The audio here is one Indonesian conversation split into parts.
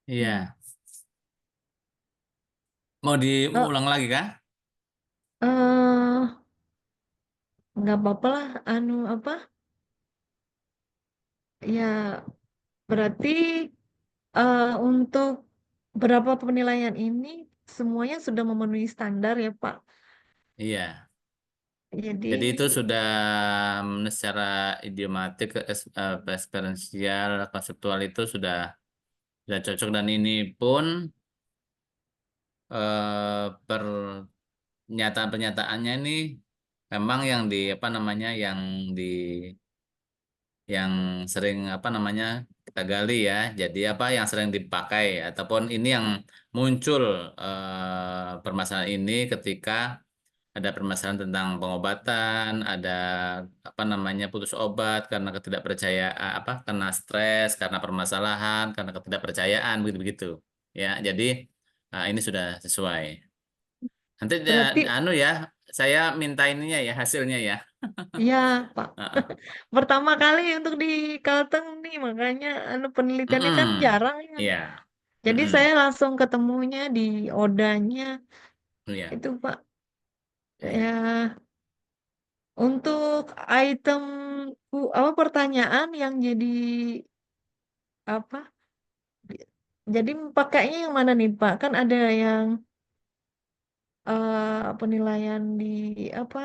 Iya. Mau Oh, diulang lagi kah? eh, nggak apa-apa lah. Apa? Ya, berarti untuk berapa penilaian ini semuanya sudah memenuhi standar ya, Pak. Iya. Jadi, Jadi itu sudah secara idiomatik, eksperensial, konseptual itu sudah cocok dan ini pun pernyataan-pernyataannya ini memang yang di apa namanya yang sering apa namanya kita gali ya. Jadi apa yang sering dipakai ataupun ini yang muncul permasalahan ini ketika ada permasalahan tentang pengobatan, ada apa namanya putus obat karena ketidakpercayaan apa karena stres, karena permasalahan, karena ketidakpercayaan begitu-begitu. Ya, jadi ini sudah sesuai. Nanti berarti anu ya, saya minta ininya ya hasilnya ya. ya, Pak. Heeh. Pertama kali untuk di Kalteng nih, makanya penelitiannya kan Mm-mm. jarang ya. Iya. Jadi saya Mm-mm. langsung ketemunya di Odanya Iya. itu, Pak. Iya. Ya, untuk item apa pertanyaan yang jadi apa? Jadi pakainya yang mana nih, Pak? Kan ada yang penilaian di apa?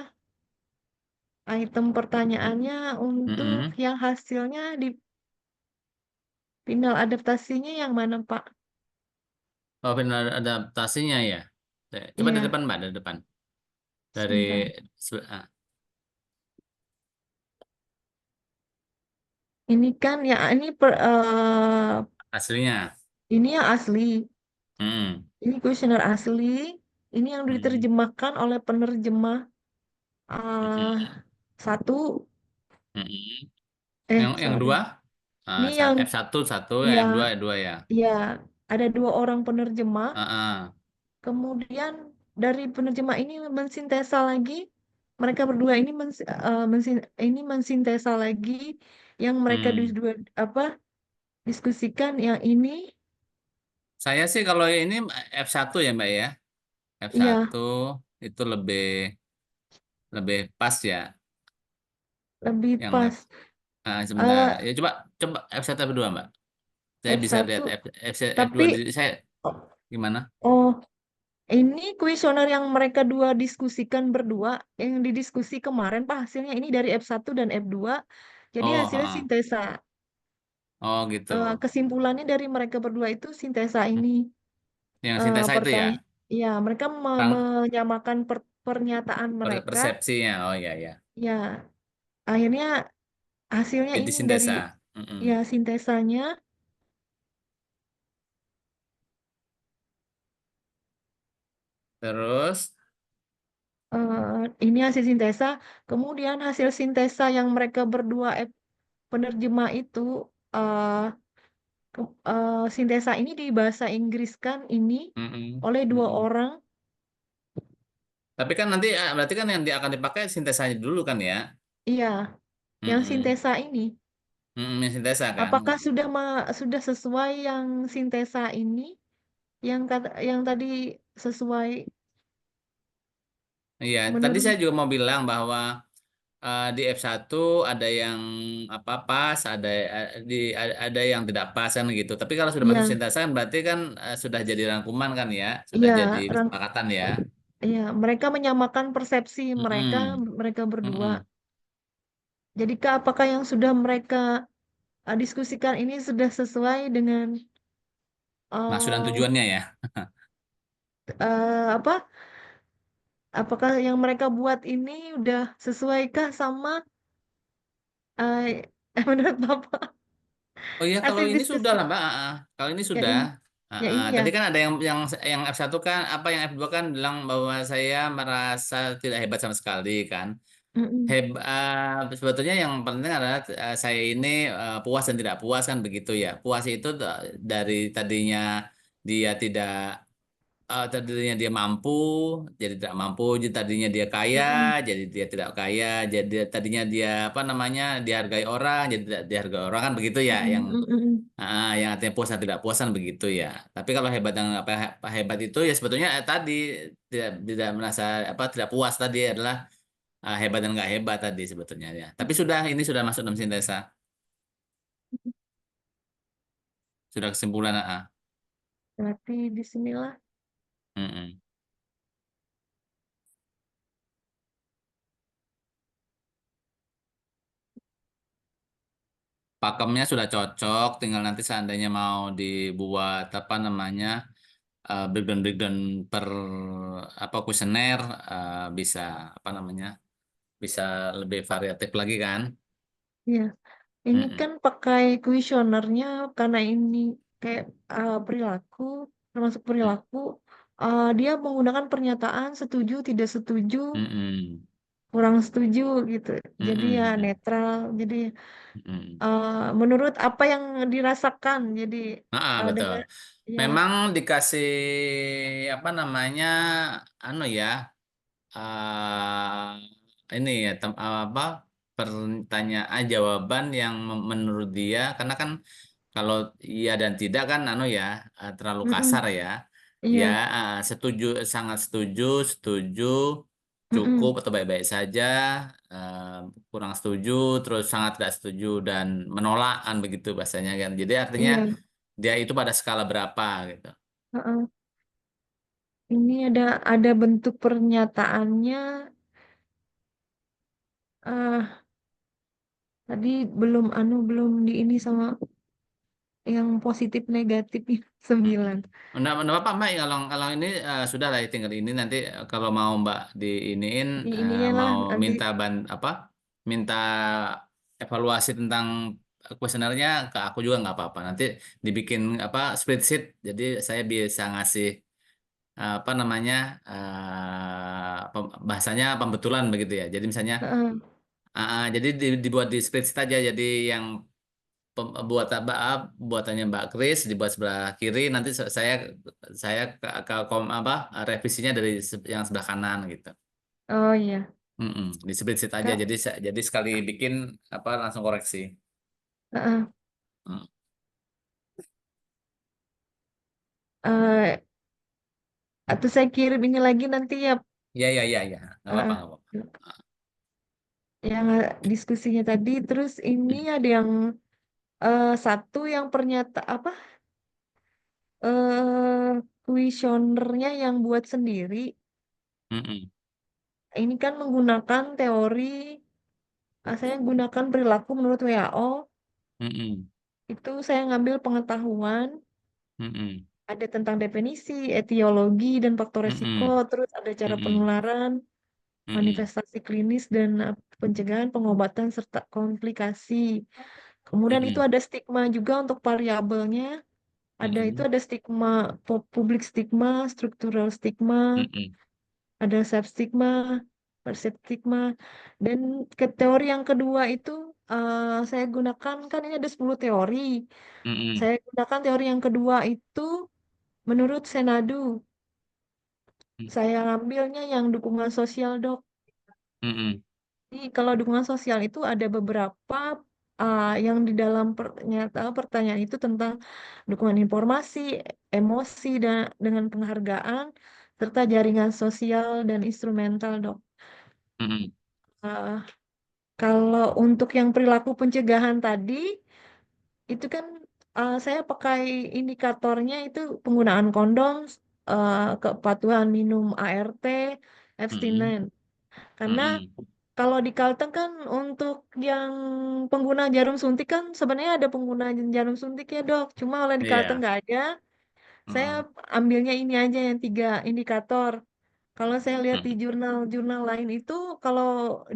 Item pertanyaannya untuk Mm-mm. yang hasilnya di final adaptasinya yang mana, Pak? Oh, benar adaptasinya ya. Coba dari Iya, depan, Mbak, dari depan. Dari sebentar. se- ah, Ini kan ya aslinya. ini yang asli. Mm-mm. Ini kuesioner asli. Ini yang Mm-mm. diterjemahkan oleh penerjemah Mm-mm. satu. Mm-mm. Yang Sorry. dua, Ini yang F1 satu, ya F2 dua ya. ya ada dua orang penerjemah. Ah, ah. Kemudian dari penerjemah ini mensintesa lagi. Mereka berdua ini ini mensintesa lagi yang mereka Hmm. dua apa diskusikan yang ini. Saya sih kalau ini F1 ya, Mbak ya. Iya, F1 itu lebih lebih pas ya. lebih Yang pas. sebentar. eh Ya coba coba F1 F2, Mbak. Saya f bisa lihat satu F2 tapi di saya gimana? oh, ini kuesioner yang mereka dua diskusikan berdua, yang didiskusi kemarin, Pak, hasilnya ini dari F1 dan F2. Jadi Oh, hasilnya sintesa. oh gitu. Kesimpulannya dari mereka berdua itu sintesa ini. Yang sintesa itu ya, Pertanyaan, ya, mereka Rang- menyamakan pernyataan mereka. persepsinya. Oh ya ya. Ya, akhirnya hasilnya Jadi ini dari sintesa. ya Mm-mm. sintesanya. Terus, Ini hasil sintesa. Kemudian hasil sintesa yang mereka berdua penerjemah itu eh, sintesa ini di bahasa Inggris kan ini mm-mm. oleh dua Mm-mm. orang. Tapi kan nanti berarti kan yang akan dipakai sintesanya dulu kan ya? Iya, yang Mm-mm. sintesa ini. Mm-mm, yang sintesa kan? Apakah sudah sesuai yang sintesa ini yang tadi sesuai Iya, tadi menurut saya juga mau bilang bahwa di F1 ada yang apa pas, ada yang tidak pas kan gitu. Tapi kalau sudah masuk ya sintesa kan berarti kan sudah jadi rangkuman kan ya, sudah ya jadi rang, kesepakatan ya. ya mereka menyamakan persepsi Mm-mm. mereka berdua. Mm-mm. Jadi apakah yang sudah mereka diskusikan ini sudah sesuai dengan Maksud dan eh tujuannya ya. apa? Apakah yang mereka buat ini udah sesuaikah sama menurut Bapak Oh iya, kalau hasil ini sudah diskusi lah Mbak. Kalau ini ya sudah. ini ya ini ya. Tadi kan ada yang F1 kan apa yang F2 kan bilang bahwa saya merasa tidak hebat sama sekali kan. Mm-mm. Sebetulnya yang penting adalah saya ini puas dan tidak puas kan begitu ya. Puas itu dari tadinya dia tidak tadinya dia mampu jadi tidak mampu, jadi tadinya dia kaya Mm-mm. jadi dia tidak kaya, jadi tadinya dia apa namanya dihargai orang jadi tidak dihargai orang, kan begitu ya, yang Mm-mm. Mm-mm. yang artinya puas dan tidak puasan begitu ya. Tapi kalau hebat yang apa hebat itu ya sebetulnya tadi tidak merasa apa tidak puas tadi adalah hebat dan nggak hebat tadi sebetulnya ya. Tapi ini sudah masuk dalam sintesa, sudah kesimpulan. Berarti disinilah. Mm-mm. Pakemnya sudah cocok, tinggal nanti seandainya mau dibuat apa namanya breakdown-breakdown per apa kuesioner, bisa apa namanya bisa lebih variatif lagi kan. Ya, ini Mm-mm. kan pakai kuesionernya karena ini kayak perilaku, termasuk perilaku. Dia menggunakan pernyataan setuju, tidak setuju, Mm-mm. kurang setuju gitu. Jadi ya Mm-mm. netral. Jadi Mm-mm. menurut apa yang dirasakan. Jadi Betul. dengan ya, Memang dikasih apa namanya anu ya, ini ya apa pertanyaan jawaban yang menurut dia, karena kan kalau iya dan tidak kan anu ya terlalu kasar mm-mm, ya. Ya iya, setuju, sangat setuju, setuju, cukup mm-mm, atau baik-baik saja, kurang setuju, terus sangat tidak setuju dan menolak kan begitu bahasanya kan. Jadi artinya iya. dia itu pada skala berapa gitu. Heeh. Ini ada bentuk pernyataannya. ah Tadi belum di ini sama yang positif negatifnya Mm-mm. 9. Menurut Bapak Mbak, kalau kalau ini sudah lah tinggal ini nanti, kalau mau Mbak di iniin, Di ininya lah mau nanti. minta apa minta evaluasi tentang kuesionernya ke aku juga nggak apa-apa, nanti dibikin apa spreadsheet, jadi saya bisa ngasih apa namanya bahasanya pembetulan begitu ya, jadi misalnya Heeh. jadi dibuat di spreadsheet aja, jadi yang buat buatannya Mbak Kris dibuat sebelah kiri, nanti saya apa revisinya dari yang sebelah kanan gitu. Oh iya. Mm-mm, di spreadsheet aja, Kak, jadi sekali bikin apa langsung koreksi. heeh. Mm. Eh, atau saya kirim ini lagi nanti ya, Ya ya ya ya, nggak apa-apa heeh. nggak apa-apa. Yang diskusinya tadi. Terus ini Mm, ada yang satu yang apa? Kuesionernya yang buat sendiri. mm-mm, Ini kan menggunakan teori, saya gunakan perilaku menurut WHO. mm-mm, Itu saya ngambil pengetahuan, mm-mm, ada tentang definisi, etiologi, dan faktor resiko, mm-mm, terus ada cara mm-mm, penularan, mm-mm, manifestasi klinis, dan pencegahan, pengobatan, serta komplikasi. Kemudian itu mm-mm, ada stigma juga untuk variabelnya. mm-mm, Ada stigma, publik stigma, struktural stigma, mm-mm, ada self stigma, persep stigma, dan ke teori yang kedua itu saya gunakan, kan ini ada 10 teori. mm-mm, Saya gunakan teori yang kedua itu menurut Senadu. Saya ngambilnya yang dukungan sosial, Dok. mm-mm, Jadi kalau dukungan sosial itu ada beberapa yang di dalam pertanyaan itu tentang dukungan informasi, emosi, dan dengan penghargaan, serta jaringan sosial dan instrumental, Dok. mm-mm, Ah, Kalau untuk yang perilaku pencegahan tadi, itu kan saya pakai indikatornya itu penggunaan kondom, kepatuhan minum ART, mm-mm, abstinen. Karena mm-mm. kalau di Kalteng kan untuk yang pengguna jarum suntik kan sebenarnya ada pengguna jarum suntik ya, Dok. Cuma kalau di Kalteng Iya. nggak ada, saya Mm-mm, ambilnya ini aja yang 3 indikator. Kalau saya lihat di mm-mm, jurnal-jurnal lain itu, kalau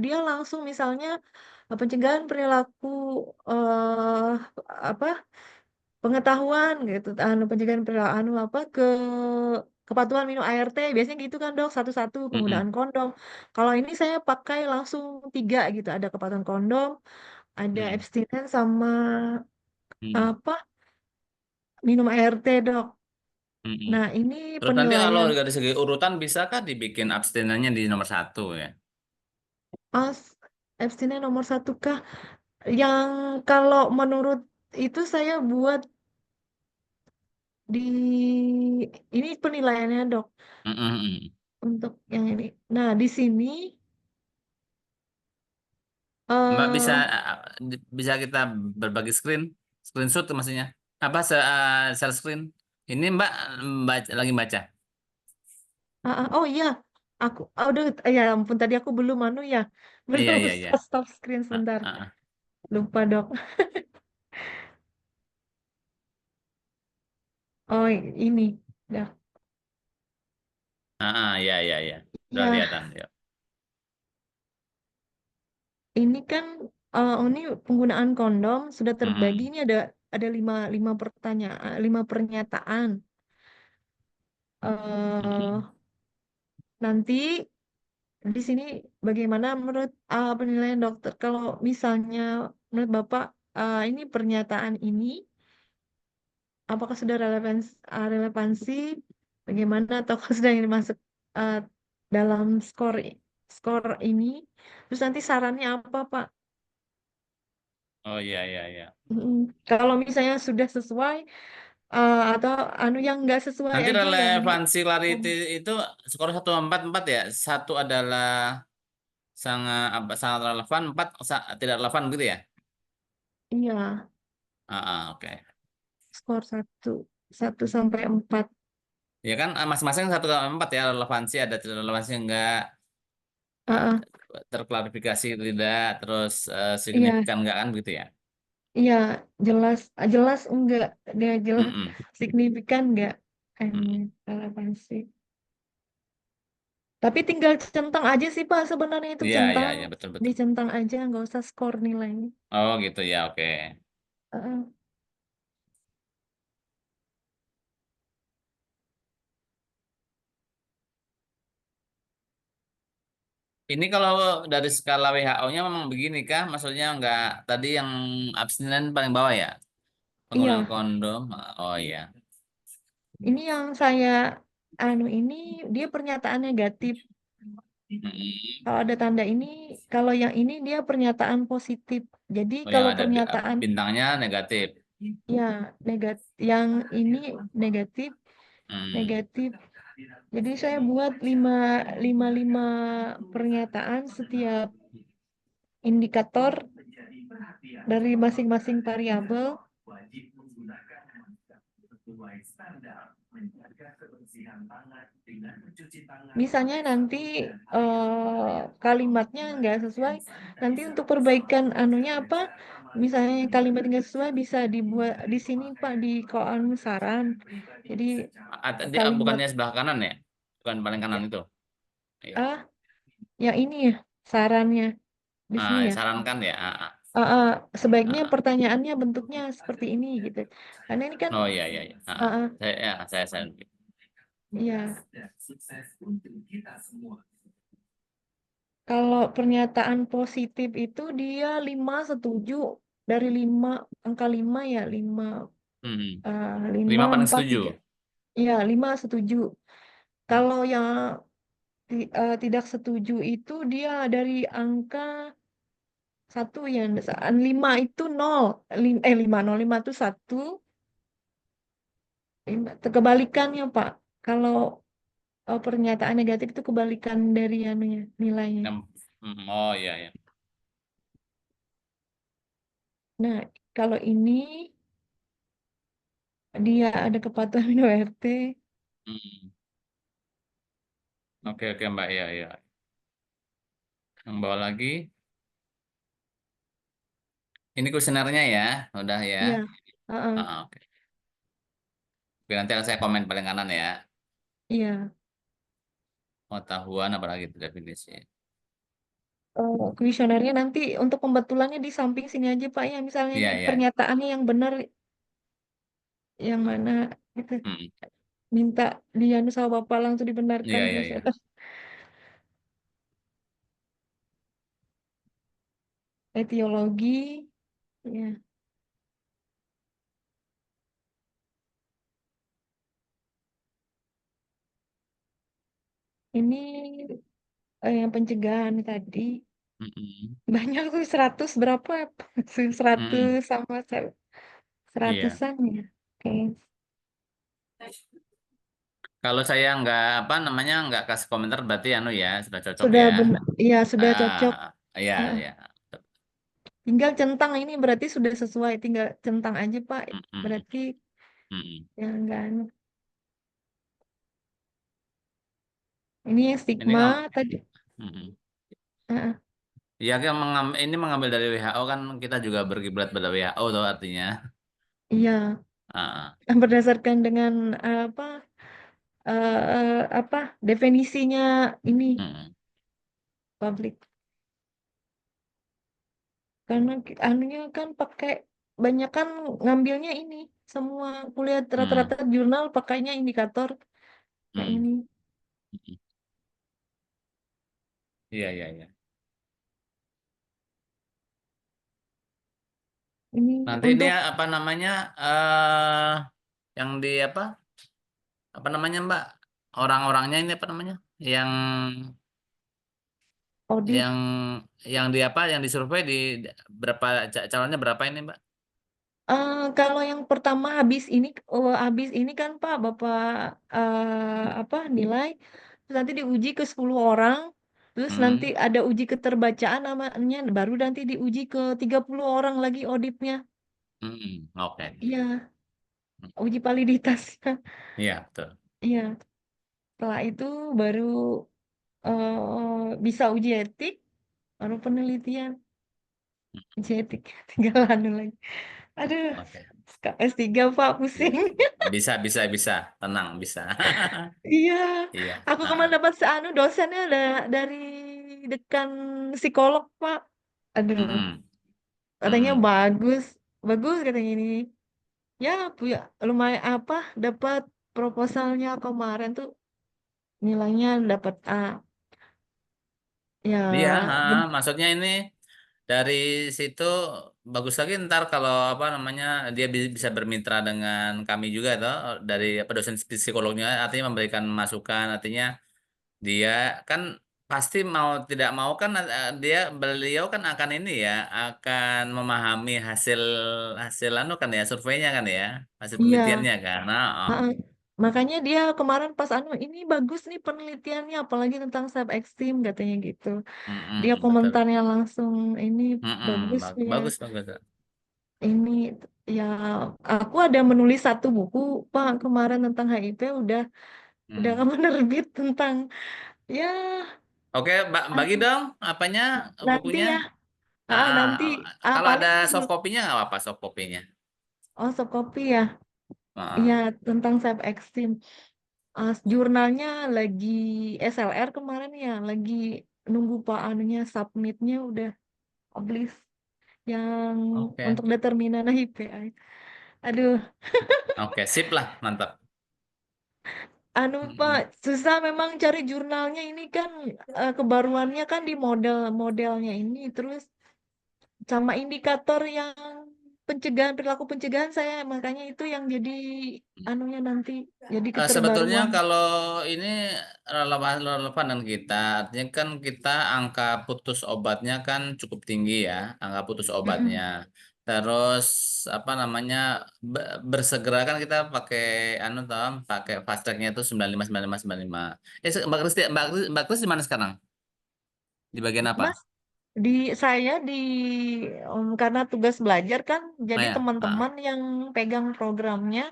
dia langsung misalnya pencegahan perilaku, eh apa pengetahuan gitu, pencegahan perilaku apa kepatuhan minum ART biasanya gitu kan, Dok, satu-satu mm-mm, penggunaan kondom. Kalau ini saya pakai langsung 3 gitu, ada kepatuhan kondom, ada mm-mm, abstinen, sama mm-mm. apa minum ART, Dok. Mm-mm. Nah, ini Terus nanti kalau penilaian dari segi urutan bisakah dibikin abstinennya di nomor satu ya? as abstinen nomor satu kah? Yang kalau menurut itu saya buat di ini penilaiannya dok Mm-mm. untuk yang ini. Nah, di sini Mbak bisa eh bisa kita berbagi screenshot tuh maksudnya. Apa share screen? Ini Mbak lagi baca. oh iya, aku udah ya ampun tadi aku belum ya, Iya belum iya iya. stop screen Ah, sebentar. ah, ah. Lupa dok. Oh ini, dah. Iya iya iya. Udah Ya, kelihatan ya. ini kan ini penggunaan kondom sudah terbagi. Mm-mm. Ini ada lima pertanyaan, lima pernyataan. Mm-mm. eh Nanti di sini bagaimana menurut penilaian dokter kalau misalnya menurut Bapak ini pernyataan ini apakah sudah relevansi bagaimana atau sudah ini masuk uh, dalam skor skor ini terus nanti sarannya apa Pak? Oh iya iya iya. Mm, kalau misalnya sudah sesuai atau anu yang nggak sesuai Nanti aja yang di relevansi clarity itu skor 144 ya. Satu adalah sangat relevan, empat tidak relevan gitu ya. iya Oke. skor satu sampai empat. Ya kan masing-masing satu sama empat ya relevansi ada tidak relevansi enggak eh, Ah, terklarifikasi tidak terus iya signifikan enggak kan gitu ya. iya jelas jelas enggak dia jelas Mm-mm. signifikan enggak ini Mm-mm. relevansi. Tapi tinggal centang aja sih Pak sebenarnya itu Iya iya centang iya betul betul. dicentang aja nggak usah skor nilainya. Oh gitu ya oke. Heeh. Ini kalau dari skala WHO-nya memang begini kah? Maksudnya enggak tadi yang abstinen paling bawah ya? Penggunaan Iya, kondom. Oh iya. ini yang saya anu ini dia pernyataan negatif. Mm-mm. Kalau ada tanda ini, kalau yang ini dia pernyataan positif. Jadi Oh yang kalau ada pernyataan bintangnya negatif. ya negatif, yang ini negatif, Hmm. negatif. Jadi saya buat lima pernyataan setiap indikator dari masing-masing variabel. Misalnya nanti kalimatnya nggak sesuai, nanti untuk perbaikan anunya apa? Misalnya kalimat nggak sesuai bisa dibuat di sini Pak di koan saran. Jadi Tadi kalimat bukannya sebelah kanan ya? Bukan paling kanan itu. Iya. ah yang ini ya sarannya di sini ya. Sarankan ya. Ah, ah, sebaiknya Ah. pertanyaannya bentuknya seperti ini gitu. Karena ini kan Oh iya iya iya. ah, ah, Saya. iya. Kalau pernyataan positif itu dia 5 setuju dari 5 angka 5 ya 5 Hmm. 5 Lima paling 4 3 setuju. ya 5 setuju. Kalau yang tidak setuju itu dia dari angka satu yang 5 itu nol 5 nol 5 itu satu kebalikannya Pak. Kalau pernyataan negatif itu kebalikan dari anunya nilainya. Oh iya iya. Nah, kalau ini dia ada kepatuhan minum air teh. Hmm. Oke oke Mbak ya ya. Yang bawah lagi. Ini kuesionernya ya. Udah ya. Iya, heeh, Oke. Oke, nanti akan saya komen paling kanan ya. iya. Pengetahuan apalagi itu definisi. Kuesionernya nanti untuk pembetulannya di samping sini aja Pak ya. Misalnya Iya ini iya. pernyataannya yang benar yang mana gitu. Hmm. Minta dia sama Bapak langsung Iya dibenarkan iya iya. kuesioner. Etiologi, ya. Ini yang pencegahan tadi Mm-mm. banyak tuh 100 berapa ya? 100 Mm-mm. sama Iya. seratusan ya. Oke. Kalau saya nggak apa namanya nggak kasih komentar berarti anu ya sudah cocok Sudah ya. benar. Iya, sudah cocok. Ya Heeh. ya. Tinggal centang ini berarti sudah sesuai. Tinggal centang aja, Pak. Mm-mm. Berarti Mm-mm. yang enggak anu. Ini yang Ini stigma kan. tadi. Mm-mm. Heeh. Ya kan ini mengambil dari WHO kan kita juga berkiblat pada WHO tuh artinya. Iya, Ah, berdasarkan dengan apa definisinya ini mm-mm. publik. Karena anunya kan pakai banyak kan ngambilnya ini semua kuliah Mm, rata-rata jurnal pakainya indikator kayak mm, ini. mm. Iya iya iya. Ini Nanti ini untuk apa namanya yang di apa namanya Mbak orang-orangnya ini apa namanya yang audit. yang di apa yang disurvei di berapa calonnya berapa ini Mbak? Kalau yang pertama habis ini kan Pak Bapak apa nilai terus nanti diuji ke 10 orang terus nanti Hmm, ada uji keterbacaan namanya baru nanti diuji ke 30 orang lagi auditnya. oke. Iya, uji validitasnya. Iya betul. Iya, setelah itu baru bisa uji etik, baru penelitian, uji etik, tinggal anu lagi. Aduh, Oke. S3 Pak, Iya. pusing. Bisa bisa bisa tenang bisa. Iya, Iya. aku Heeh. kemarin dapat seanu dosennya dari dekan psikolog Pak. Aduh, Mm-mm. katanya Mm-mm. bagus, bagus katanya ini. Ya, punya lumayan apa, dapat proposalnya kemarin tuh nilainya dapat A. Iya, Ya, maksudnya ini dari situ bagus lagi ntar kalau apa namanya dia bisa bermitra dengan kami juga toh dari apa dosen psikolognya artinya memberikan masukan artinya dia kan pasti mau tidak mau kan beliau kan akan ini ya akan memahami hasil hasil anu kan ya surveinya kan ya hasil iya. penelitiannya kan. Nah, oh. Heeh. Makanya dia kemarin pas anu ini bagus nih penelitiannya apalagi tentang self esteem katanya gitu. Dia Betul. komentarnya langsung ini bagus ya. Bagus bagus. Ini ya aku ada menulis satu buku Pak kemarin tentang HIV udah Hmm. menerbit tentang ya Oke, bagi anu, dong apanya nanti bukunya. ya. Nanti Kalau ada paling soft copy-nya nggak apa-apa soft copy-nya. soft copy ya. Ya Ah, tentang self esteem. Jurnalnya lagi SLR kemarin ya, lagi nunggu Pak anunya submitnya udah publish yang oke. untuk determinan HPI. Aduh, Oke, sip lah, mantap. anu Pak, Mm-mm. susah memang cari jurnalnya ini kan kebaruannya kan di model-modelnya ini terus sama indikator yang pencegahan perilaku pencegahan saya makanya itu yang jadi anunya nanti jadi Sebetulnya keterbaruan. kalau ini relevan dengan kita, artinya kan kita angka putus obatnya kan cukup tinggi ya, angka putus obatnya. Mm-mm. Terus apa namanya bersegera kan kita pakai anu toh, pakai fast tracknya itu 95 95 95. Mbak Kris di mana sekarang? Di bagian apa? Mas di saya karena tugas belajar kan, Nah jadi ya. teman-teman yang pegang programnya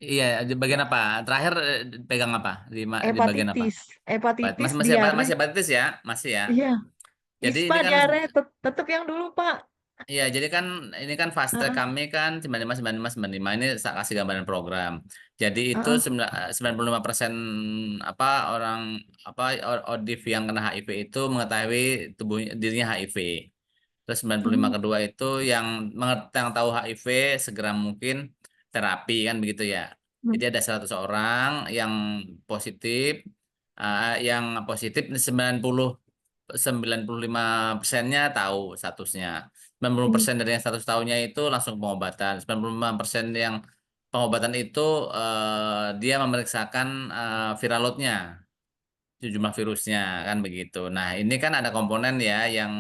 Iya, di bagian apa? Terakhir pegang apa? Di bagian apa? hepatitis, hepatitis, Masih masih diare, masih hepatitis ya? Masih ya. iya, Jadi ISPA, ini kan diare, tetap yang dulu Pak. iya, jadi kan ini kan fast track Heeh, kami kan 95 95 95 ini saya kasih gambaran program. Jadi itu heeh, 95% apa orang apa ODIF yang kena HIV itu mengetahui tubuhnya dirinya HIV. Terus 95 hmm, kedua itu yang tahu HIV segera mungkin terapi kan begitu ya. hmm, Jadi ada 100 orang yang positif 95%-nya tahu statusnya. 90% hmm, dari yang status tahunya itu langsung pengobatan. 95% yang pengobatan itu dia memeriksakan viral load-nya. jumlah virusnya kan begitu. Nah, ini kan ada komponen ya yang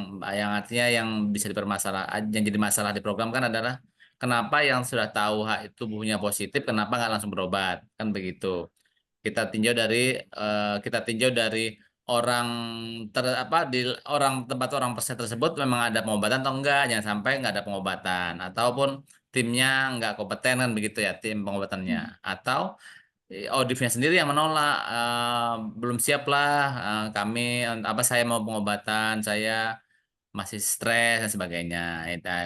artinya yang bisa dipermasalah yang jadi masalah di program kan adalah kenapa yang sudah tahu tubuhnya positif kenapa nggak langsung berobat kan begitu. Kita tinjau dari orang apa di tempat orang pasien tersebut memang ada pengobatan atau enggak, jangan sampai nggak ada pengobatan ataupun timnya nggak kompeten kan begitu ya tim pengobatannya atau audifnya sendiri yang menolak belum siap lah kami apa saya mau pengobatan saya masih stres dan sebagainya.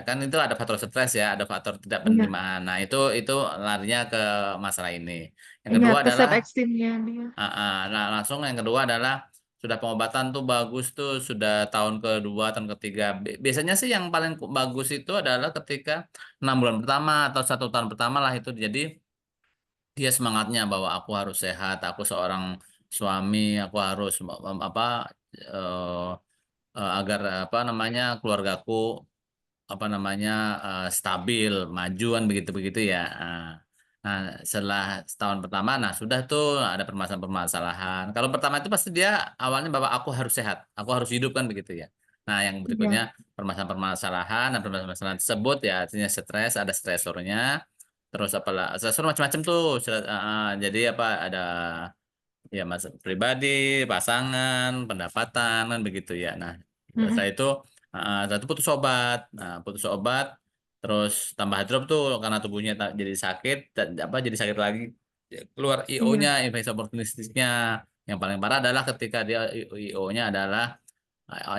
Kan itu ada faktor stres ya, ada faktor tidak Iya, penerimaan. Nah, itu larinya ke masalah ini. Yang iya, kedua ke adalah self esteemnya dia. langsung yang kedua adalah sudah pengobatan tuh bagus tuh sudah tahun kedua, tahun ketiga. Biasanya sih yang paling bagus itu adalah ketika 6 bulan pertama atau 1 tahun pertama lah itu. Jadi dia semangatnya bahwa aku harus sehat, aku seorang suami, aku harus apa eh, agar apa namanya keluargaku apa namanya stabil, majuan begitu-begitu ya. Nah, setelah setahun pertama, nah sudah tuh ada permasalahan-permasalahan. Kalau pertama itu pasti dia awalnya bahwa aku harus sehat, aku harus hidup kan begitu ya. Nah, yang berikutnya Iya, permasalahan-permasalahan dan permasalahan tersebut ya artinya stres, ada stresornya. Terus apalah, stresor macam-macam tuh. Jadi apa ada ya mas pribadi, pasangan, pendapatan kan begitu ya. Nah, setelah mm-mm, itu setelah itu putus obat. Nah, putus obat terus tambah drop tuh karena tubuhnya jadi sakit dan apa jadi sakit lagi keluar IO-nya, iya, infeksi oportunistisnya. Yang paling parah adalah ketika dia IO-nya adalah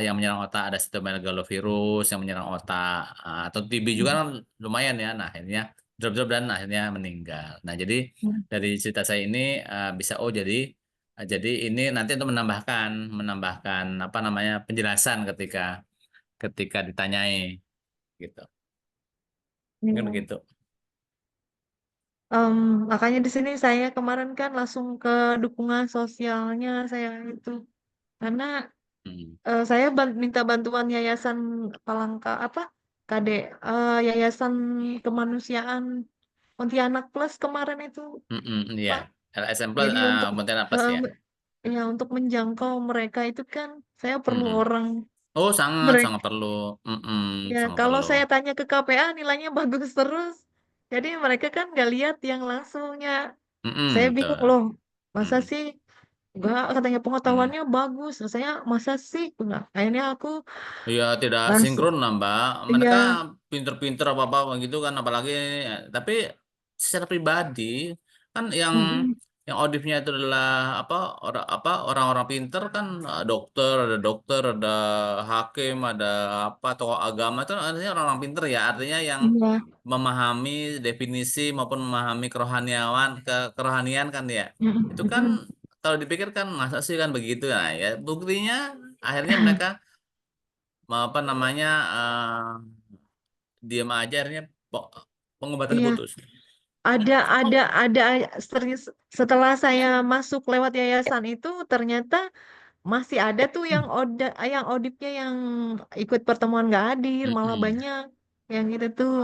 yang menyerang otak ada cytomegalovirus yang menyerang otak atau TB juga mm, kan lumayan ya. Nah, akhirnya drop-drop dan akhirnya meninggal. Nah, jadi mm, dari cerita saya ini bisa jadi ini nanti untuk menambahkan apa namanya penjelasan ketika ketika ditanyai gitu. Mungkin iya. begitu. Em, Makanya di sini saya kemarin kan langsung ke dukungan sosialnya saya itu karena Hmm. saya minta bantuan Yayasan Palangka apa KD Yayasan Kemanusiaan Pontianak Plus kemarin itu Iya. Pak. LSM Plus Jadi untuk Pontianak Plus eh, ya. ya untuk menjangkau mereka itu kan saya perlu Mm-mm. orang Oh, sangat sangat mereka. perlu. Mm-mm, Ya sangat kalau perlu. saya tanya ke KPA nilainya bagus terus. Jadi mereka kan nggak lihat yang langsungnya. Saya bingung Betul. loh. Masa Mm-mm. sih enggak katanya Mm. pengetahuannya bagus. Saya masa sih enggak. Akhirnya aku Ya tidak langsung sinkron lah Mbak. Mereka ya pinter-pinter apa-apa gitu kan apalagi tapi secara pribadi kan mm-mm, yang audifnya itu adalah orang-orang pinter kan dokter, ada hakim, ada apa tokoh agama itu artinya orang-orang pinter ya. Artinya yang iya memahami definisi maupun memahami kerohanian kan ya. Itu kan mm-mm, kalau dipikir kan masa sih kan begitu nah ya. Buktinya akhirnya mereka apa namanya diam aja akhirnya pengobatan iya putus. ada serius setelah saya masuk lewat yayasan itu ternyata masih ada tuh yang auditnya yang ikut pertemuan nggak hadir malah Mm-mm. banyak yang gitu tuh.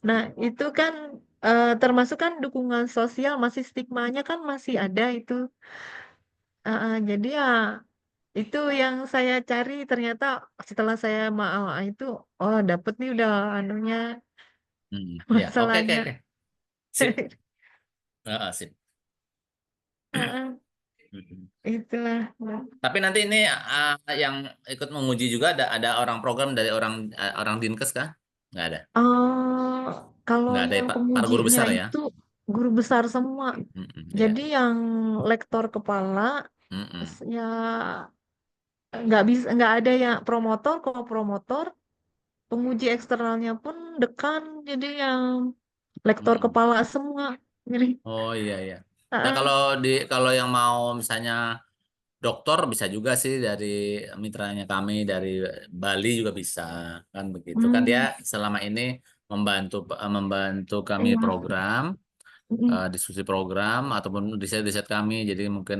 Nah itu kan termasuk kan dukungan sosial masih stigmanya kan masih ada itu. Jadi ya itu yang saya cari ternyata setelah saya mau itu oh dapet nih udah anunya Ya, oke oke masalahnya. oke. Sip. Sip. Heeh, Mm-mm. itulah. Tapi nanti ini yang ikut menguji juga ada orang program dari orang Dinkes kah? Nggak ada. Oh, kalau Nggak ada ya, yang Pak. Para guru pengujinya besar ya. itu guru besar semua. Iya. Jadi yang lektor kepala Mm-mm. ya nggak bisa nggak ada yang promotor. Kalau promotor penguji eksternalnya pun dekan. Jadi yang lektor Mm-mm. kepala semua. Jadi Oh iya iya. Nah ah, kalau yang mau misalnya dokter bisa juga sih dari mitranya kami dari Bali juga bisa kan begitu kan dia hmm, selama ini membantu kami iya, program mm, diskusi program ataupun riset-riset kami jadi mungkin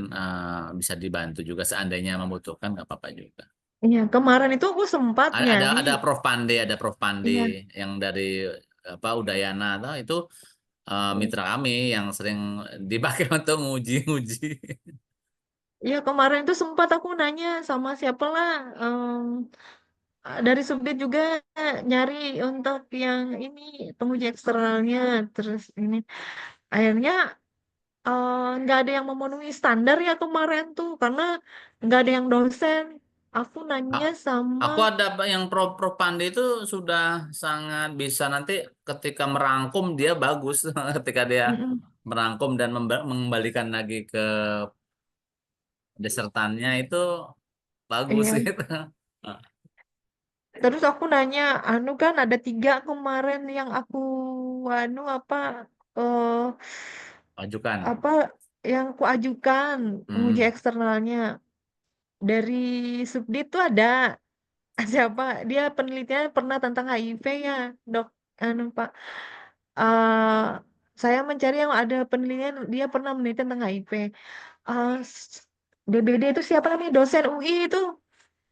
bisa dibantu juga seandainya membutuhkan nggak apa-apa juga. iya. Kemarin itu aku sempat nyari. Ada ada Prof Pande Iya, yang dari apa Udayana atau itu mitra kami yang sering dipakai untuk nguji-nguji. Ya kemarin tuh sempat aku nanya sama siapa lah, dari Subdit juga nyari untuk yang ini penguji eksternalnya, terus ini akhirnya nggak ada yang memenuhi standar ya kemarin tuh karena nggak ada yang dosen. Aku nanya A- sama Aku ada yang Prof Pandi itu sudah sangat bisa nanti ketika merangkum dia bagus ketika dia mm-mm, merangkum dan mengembalikan lagi ke desertannya itu bagus iya. gitu. Terus aku nanya, anu kan ada tiga kemarin yang aku anu eh Ajukan. apa yang aku ajukan penguji Hmm. eksternalnya dari Subdit tuh ada siapa dia penelitian pernah tentang HIV ya dok anu Pak. eh saya mencari yang ada penelitian dia pernah meneliti tentang HIV. DBD itu siapa namanya dosen UI itu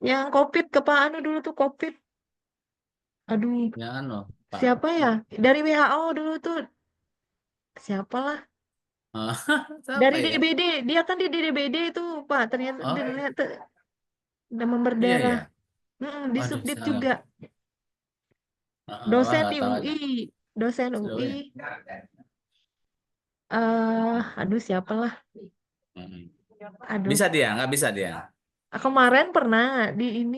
yang COVID ke Pak Anu dulu tuh COVID. Aduh, Ya anu, Pak. siapa ya? Dari WHO dulu tuh siapalah. Siapa Dari ya? DBD, dia kan di DBD itu Pak. Ternyata Oh, ternyata demam iya berdarah. ya. Di Waduh, Subdit saya juga. wah Dosen nggak di tahu aja. UI, dosen Seru ya. UI. Aduh siapalah. Mm-mm. Aduh, Bisa dia, nggak bisa dia. kemarin pernah di ini.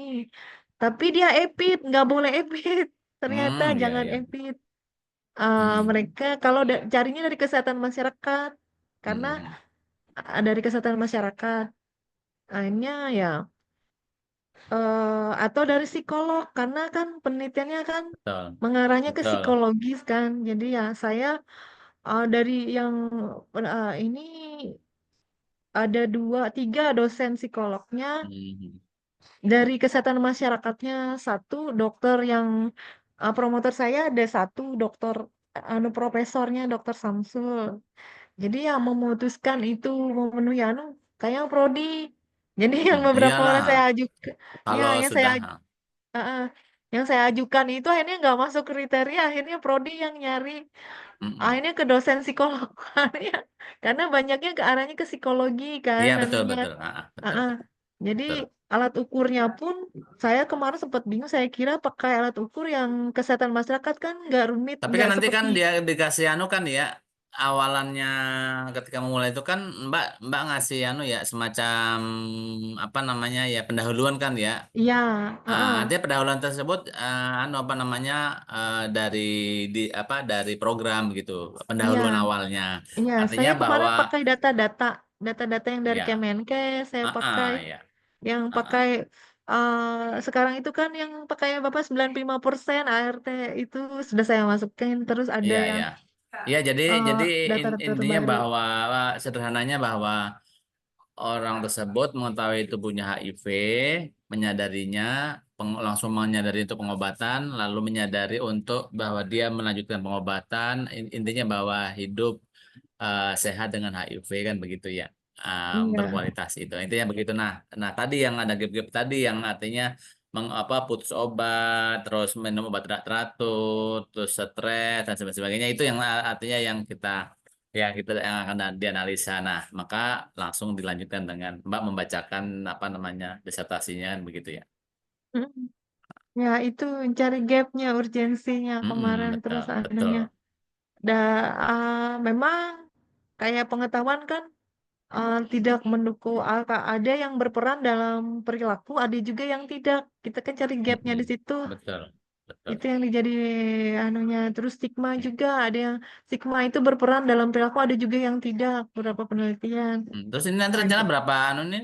Tapi dia epid, nggak boleh epid. Ternyata Iya jangan iya. epid. Mm-mm. Mereka kalau carinya dari kesehatan masyarakat. Karena Mm-mm. dari kesehatan masyarakat. Akhirnya ya atau dari psikolog karena kan penelitiannya kan Betul, mengarahnya ke betul. psikologis kan. Jadi ya saya dari yang ini ada dua, tiga dosen psikolognya Mm-mm. dari kesehatan masyarakatnya satu dokter yang promotor saya ada satu dokter anu profesornya dokter Samsul. Jadi ya memutuskan itu memenuhi anu kayak prodi. Jadi yang beberapa Iyalah, orang saya ajukan, ya kalau yang saya sudah, Heeh. Yang saya ajukan itu akhirnya nggak masuk kriteria, akhirnya prodi yang nyari, mm-mm. akhirnya ke dosen psikolog, akhirnya karena banyaknya ke arahnya ke psikologi kan Iya betul anunya. betul, betul Heeh. Jadi betul. alat ukurnya pun saya kemarin sempat bingung, saya kira pakai alat ukur yang kesehatan masyarakat kan nggak rumit, Tapi kan nggak nanti kan seperti dia dikasih anu kan ya, awalannya ketika memulai itu kan Mbak Mbak ngasih anu ya semacam apa namanya ya pendahuluan kan ya. iya, heeh. Dia pendahuluan tersebut anu apa namanya dari apa dari program gitu, Iya, pendahuluan awalnya. iya. Artinya Saya bahwa kemarin pakai data-data yang dari ya, Kemenkes, saya pakai ya, yang pakai sekarang itu kan yang pakai Bapak 95% ART itu sudah saya masukin terus ada iya, yang iya. Iya, jadi data-data intinya terbaru. bahwa sederhananya bahwa orang tersebut mengetahui itu punya HIV, menyadarinya, langsung menyadari untuk pengobatan, lalu menyadari untuk bahwa dia melanjutkan pengobatan, intinya bahwa hidup sehat dengan HIV kan begitu ya. Iya. Berkualitas itu. Intinya begitu. Nah, tadi yang ada gap-gap tadi yang artinya putus obat, terus minum obat teratur, terus stres dan sebagainya itu yang artinya yang kita yang akan dianalisa. Nah, maka langsung dilanjutkan dengan Mbak membacakan apa namanya disertasinya kan begitu ya. Mm. Ya itu cari gapnya urgensinya kemarin Betul, terus betul. anunya. Da, memang kayak pengetahuan kan tidak mendukung ada yang berperan dalam perilaku, ada juga yang tidak. Kita kan cari gapnya Mm-mm. di situ. Betul, Itu betul. yang dijadi anunya. Terus stigma juga ada yang stigma itu berperan dalam perilaku, ada juga yang tidak. Beberapa penelitian. Terus ini nanti Nah, rencana gitu. berapa anu nih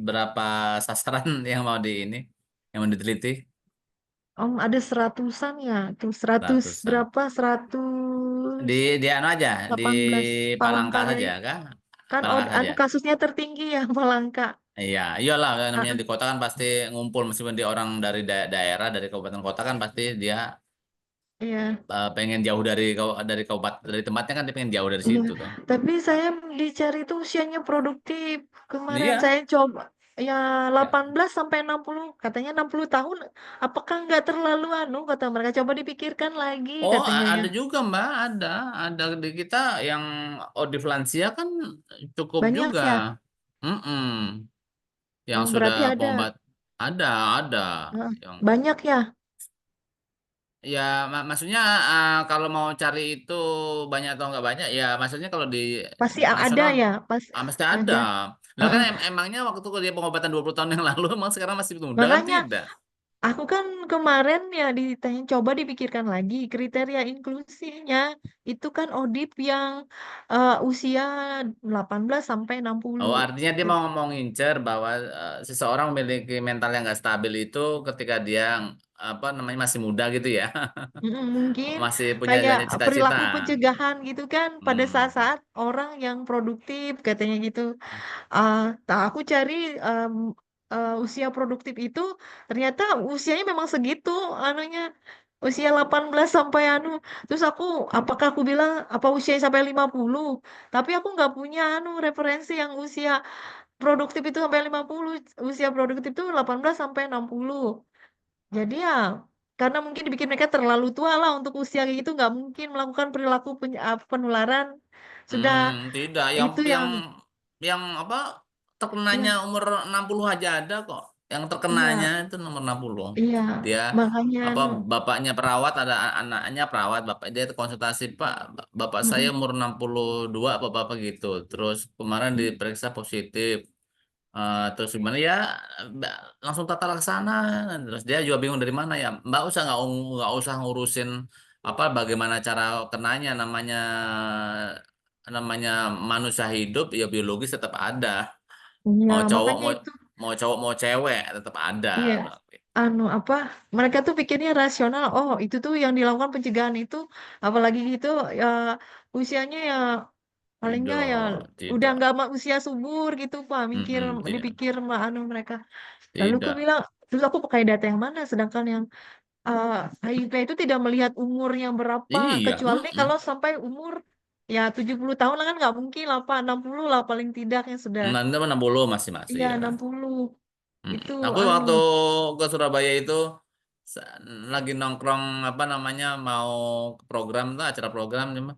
berapa sasaran yang mau di ini yang mau diteliti? Om ada seratusan ya, tuh 100 Ratusan. berapa? 118 Di anu aja, di Palangka Palangka saja kah? kan Palangka saja. anu kasusnya tertinggi ya Palangka. Iya, iyalah Ah, namanya ah, di kota kan pasti ngumpul meskipun dia orang dari daerah dari kabupaten kota kan pasti dia iya. pengen jauh dari kabupaten dari tempatnya kan dia pengen jauh dari Iya, situ tuh. tapi saya dicari itu usianya produktif. Kemarin Iya. saya coba ya Ya. 18 sampai 60, katanya 60 tahun. Apakah nggak terlalu anu kata mereka coba dipikirkan lagi Oh, katanya ya. ada juga Mbak, ada di kita yang odif lansia kan cukup Banyak juga. ya. Mm-mm. Yang Oh, sudah berarti ada. pengobat ada ada Heeh. yang Banyak ya? ya maksudnya kalau mau cari itu banyak atau nggak banyak ya maksudnya kalau di Pasti ada nasional ya, pas mesti ada. ada. Lah kan Heeh. emangnya waktu dia pengobatan 20 tahun yang lalu emang sekarang masih muda kan Makanya tidak. aku kan kemarin ya ditanya, coba dipikirkan lagi kriteria inklusinya. Itu kan ODIP yang usia 18 sampai 60. Oh, artinya dia mau ngincer bahwa seseorang memiliki mental yang nggak stabil itu ketika dia apa namanya masih muda gitu ya. Mungkin Masih punya kayak banyak cita-cita. perilaku pencegahan gitu kan pada Hmm. saat-saat orang yang produktif katanya gitu. Ah, tak aku cari em, usia produktif itu ternyata usianya memang segitu anunya usia 18 sampai anu. Terus apakah aku bilang apa usianya sampai 50? Tapi aku nggak punya referensi yang usia produktif itu sampai 50. Usia produktif itu 18 sampai 60. Jadi ya karena mungkin dibikin mereka terlalu tua lah untuk usia kayak gitu nggak mungkin melakukan perilaku penularan. Sudah Tidak, yang itu yang yang yang apa terkenanya ya umur 60 aja ada kok. Yang terkenanya iya itu nomor 60. iya Dia makanya apa bapaknya perawat, ada anaknya perawat, bapak dia itu konsultasi, Pak, bapak saya mm-mm, umur 62 apa bapak gitu. Terus kemarin mm, diperiksa positif. Terus gimana ya, Mbak, langsung tata laksana. Terus dia juga bingung dari mana ya, Mbak, usah nggak usah ngurusin apa bagaimana cara kenanya, namanya namanya manusia hidup ya biologis tetap ada, iya mau cowok makanya mau itu mau cowok mau cewek tetap ada. iya apa mereka tuh pikirnya rasional oh itu tuh yang dilakukan pencegahan itu apalagi gitu ya usianya ya paling nggak ya Tidak, udah tidak. nggak usia subur gitu Pak Tidak, dipikir mereka lalu aku tidak. bilang terus aku pakai data yang mana sedangkan yang uh, HIV itu tidak melihat umur yang berapa Iya, kecuali kalau sampai umur ya 70 tahun lah kan nggak mungkin lah Pak 60 lah paling tidak yang sudah nanti 60 masih masih iya ya. 60 itu Aku waktu ke Surabaya itu sa- lagi nongkrong apa namanya mau ke program tuh acara program cuma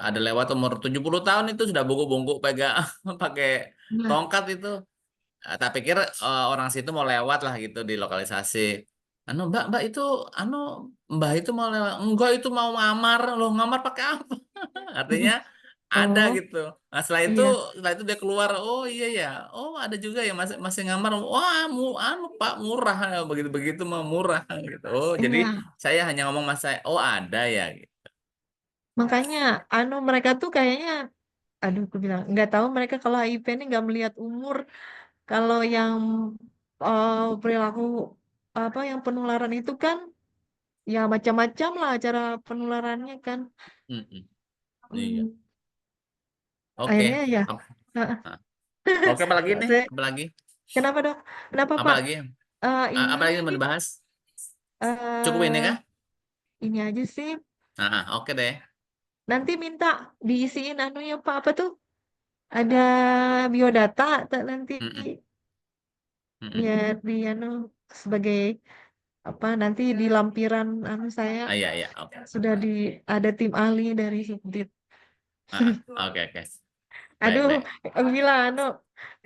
ada lewat umur 70 tahun itu sudah bungkuk-bungkuk pegang pakai nah tongkat itu. Tak pikir orang situ mau lewat lah gitu di lokalisasi. Anu Mbak, Mbak itu anu Mbak itu mau lewat. Enggak, itu mau ngamar. Loh, ngamar pakai apa? Artinya ada oh gitu. Nah, iya setelah itu dia keluar, oh iya ya. Oh, ada juga yang masih masih ngamar. Wah, anu Pak murah, begitu-begitu mah murah gitu. Oh, jadi iya saya hanya ngomong mas saya, oh ada ya gitu. makanya mereka tuh kayaknya aduh aku bilang nggak tahu mereka kalau HIV ini nggak melihat umur kalau yang perilaku apa yang penularan itu kan ya macam-macam lah cara penularannya kan. Mm-mm. Iya. Hmm, Oke. akhirnya ya. Ap- Heeh. ah. Oke, apa lagi nih? Saya, Apa lagi? kenapa dok? Kenapa Apa Pak? lagi? Ini Apa lagi yang mau dibahas? Cukup ini eh kah? ini aja sih. Oke deh. Nanti minta diisiin anunya Pak apa tuh? Ada biodata nanti Mm-mm. Mm-mm. biar di sebagai apa nanti di lampiran saya Iya, iya, oke. sudah ada tim ahli dari Subdit. Oke, oke. Baik, Aduh, baik. aku bilang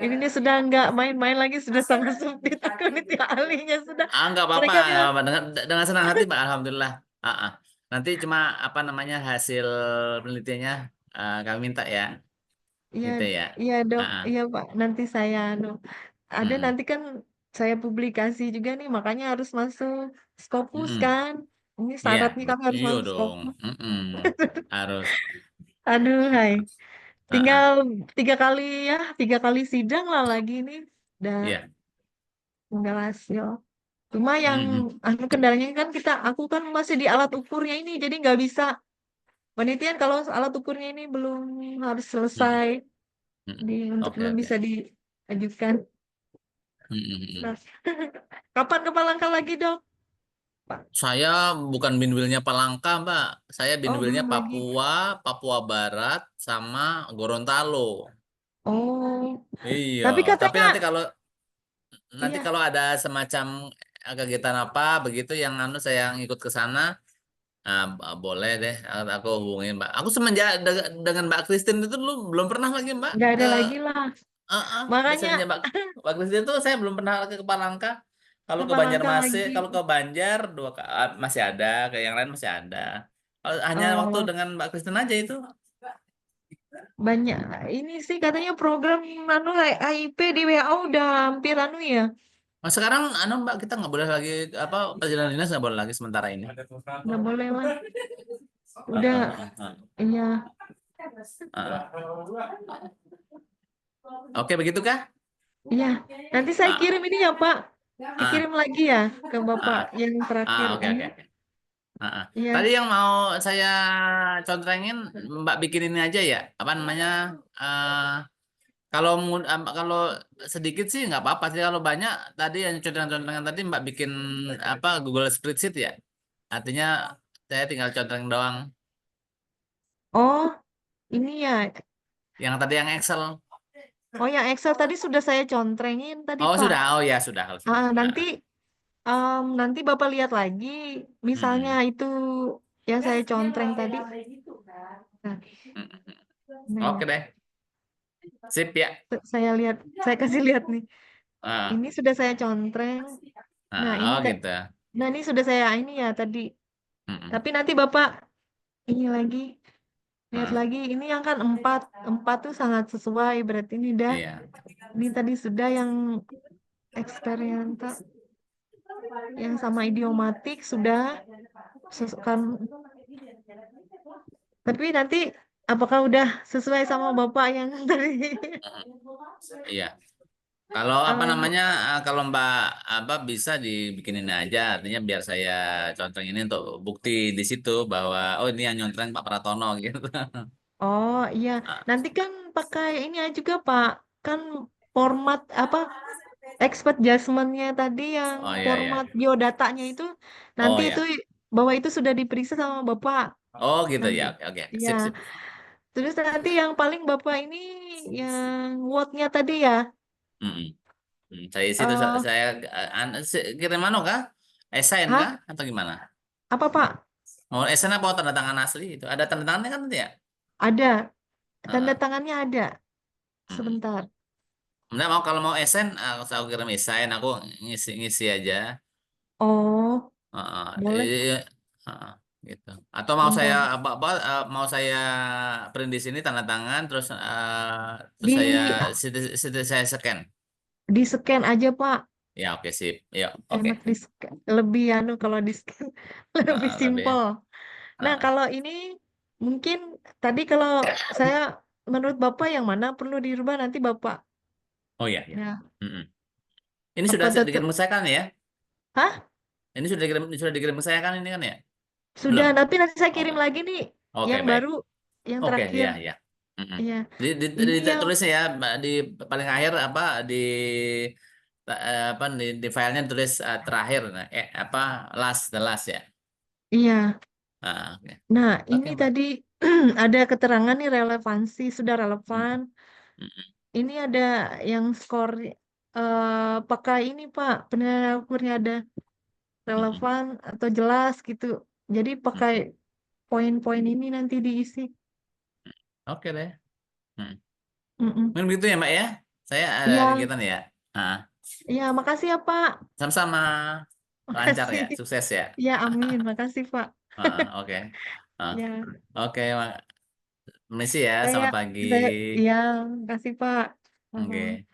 ini sudah nggak main-main lagi sudah sama Subdit aku nih tim ahlinya sudah Nggak apa-apa, mereka nggak bilang apa-apa. Dengan senang hati, Pak. Alhamdulillah. Ah, ah. Nanti cuma apa namanya hasil penelitiannya kami minta ya, iya gitu ya. iya dok Ah, ah. iya Pak nanti saya ada Mm-mm. nanti kan saya publikasi juga nih makanya harus masuk Scopus Mm-mm. kan ini Iya, syaratnya kami harus iya masuk dong. Scopus Mm-mm. Harus. aduh hai Ah, tinggal ah. 3 kali ya 3 kali sidang lah lagi nih udah Iya. tinggal hasil cuma yang Mm-mm. kendalanya kan aku kan masih di alat ukurnya ini jadi nggak bisa penelitian kalau alat ukurnya ini belum harus Mm-mm. selesai Mm-mm. untuk Oke, belum oke. bisa diajukan. Mm-mm. Nah, Mm-mm. kapan kepala langkah lagi dok? Pak. Saya bukan binwilnya Palangka, Mbak. Saya Oh binwilnya belum lagi. Papua, Papua Barat, sama Gorontalo. Oh, Iya, tapi tapi katanya nanti iya, kalau ada semacam kegiatan apa begitu yang saya ngikut ke sana, boleh deh aku hubungin Mbak. Aku semenjak dengan Mbak Christine itu dulu belum pernah lagi Mbak nggak ke ada lagi lah. Makanya Biasanya Mbak Kristin tuh saya belum pernah ke Palangka. Kalau ke Palangka Banjarmasin, lagi. kalau ke Banjar masih ada, ke yang lain masih ada. Kalau hanya waktu Oh, dengan Mbak Kristin aja itu. banyak. Ini sih katanya program anu HIP di WHO udah hampir anu ya. Nah, sekarang Mbak kita nggak boleh lagi apa perjalanan dinas nggak boleh lagi sementara ini. Nggak boleh lah. Udah, Heeh, heeh, iya. heeh. Oke, begitu kah? Iya. Nanti saya Ah, kirim ini ya, Pak. ah, Dikirim lagi ya ke Bapak ah, yang terakhir oke, ini. oke, oke. Ah. Tadi Iya. yang mau saya contrengin, Mbak bikin ini aja ya. Apa namanya? eh kalau sedikit sih nggak apa-apa sih. Kalau banyak tadi yang contreng-contrengan tadi Mbak bikin apa Google Spreadsheet ya. Artinya saya tinggal contreng doang. Oh, ini ya. Yang tadi yang Excel. Oh, yang Excel tadi sudah saya contrengin tadi, Oh Pak. sudah, oh ya sudah kalau sudah. Nanti nanti Bapak lihat lagi, misalnya Mm-mm. itu yang saya contreng tadi. Nah, Mm-mm. nah ya, Oke deh, sip ya. saya lihat, saya kasih lihat nih. Ah, Ini sudah saya contreng. Nah, oh gitu. nah ini sudah saya ini ya tadi. Mm-mm. Tapi nanti Bapak ini lagi, lihat Ah, lagi. Ini yang kan empat, empat tuh sangat sesuai. Berarti iya. ini tadi sudah yang eksperimental, yang sama idiomatik sudah kan. Tapi nanti apakah udah sesuai sama Bapak yang tadi? Mm-mm. Iya. Kalau apa Eh, namanya, kalau Mbak apa bisa dibikinin aja, artinya biar saya contoh ini untuk bukti di situ bahwa oh ini yang nyontreng Pak Pratono gitu. oh iya, Ah, nanti kan pakai ini aja juga Pak. Kan format apa expert judgment-nya tadi yang oh iya iya. format biodatanya itu nanti Oh itu ya. bahwa itu sudah diperiksa sama Bapak. Oh gitu Nanti ya. Oke oke. ya. Sip sip. Terus nanti yang paling Bapak ini yang Word-nya tadi ya. Mm-mm. Saya isi itu Eh kirim mana kah? Esain kah hah? atau gimana? Apa Pak? Oh esain apa tanda tangan asli itu? Ada tanda tangannya kan nanti ya? Ada. Tanda Heeh. tangannya ada. Mm-mm. Sebentar. Nah, kalau mau esen, aku kirim esain, aku ngisi aja. Oh, Heeh, boleh. iya, heeh, gitu. Atau mau saya Bentar. apa mau saya print di sini tanda tangan terus saya Di saya scan. di scan aja Pak. Ya oke sip. Ya oke. Enak di scan. Lebih anu kalau di scan lebih Lebih. simpel. Nah, Heeh. kalau ini mungkin tadi kalau saya menurut Bapak yang mana perlu dirubah nanti Bapak. Oh ya ya. Ya, Mm-mm. Ini apa sudah tuh? dikirim ke saya kan ya? Hah? Ini sudah dikirim ke saya kan ini kan ya? Sudah, Belum. tapi nanti saya Oke. kirim lagi nih Oke yang baik. baru, yang Oke terakhir. ya ya. Mm-mm. Iya. Di Ini yang tulisnya ya di paling akhir apa apa di filenya tulis terakhir nah, apa the last ya. iya. Oke. Nah, Oke, ini Mbak. tadi ada keterangan nih relevansi sudah Mm, relevan. mm, Ini ada yang skor pakai ini Pak, penilaian ukurnya ada mm, mm, relevan atau jelas gitu. Jadi mm, pakai mm. poin-poin ini nanti diisi. Oke deh. Mm. Mm-mm. Mungkin begitu ya, Mbak ya. Saya ada Iya, kegiatan ya. Ah, iya, makasih ya Pak. sama-sama. Lancar Makasih. ya, sukses ya. Ya, amin. Makasih Pak. Oke. Ah, Ya, oke, Mak. Permisi ya, saya, selamat pagi. saya, iya, makasih Pak. Oke. Mohon.